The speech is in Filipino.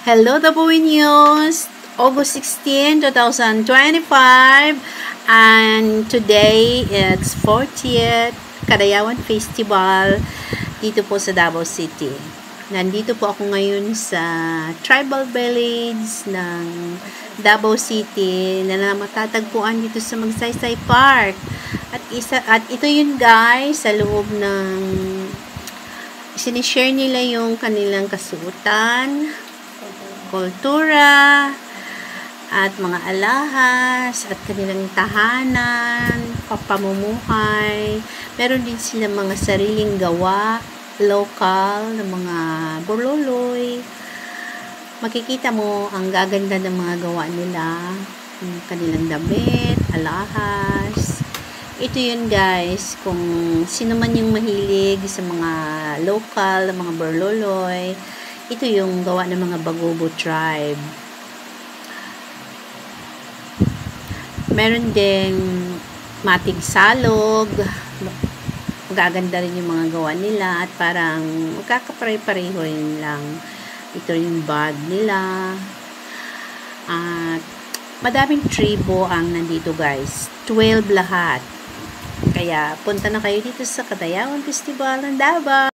Hello, the Boy News, August 16, 2025, and today it's 40th Kadayawan Festival dito po sa Davao City. Nandito po ako ngayon sa tribal village ng Davao City na matatagpuan dito sa Magsaysay Park. At ito yun guys, sa loob ng sinishare nila yung kanilang kasuotan, kultura, at mga alahas, at kanilang tahanan, pamumuhay. Meron din sila mga sariling gawa, local, ng mga burloloy. Makikita mo ang gaganda ng mga gawa nila, yung kanilang damit, alahas. Ito yun guys, kung sino man yung mahilig sa mga local, mga burloloy, ito yung gawa ng mga Bagobo tribe. Meron din matig salog. Magaganda rin yung mga gawa nila at parang magkakapare-pareho rin lang. Ito yung bag nila. At madaming tribo ang nandito guys. 12 lahat. Kaya punta na kayo dito sa Kadayawan Festival ng Davao.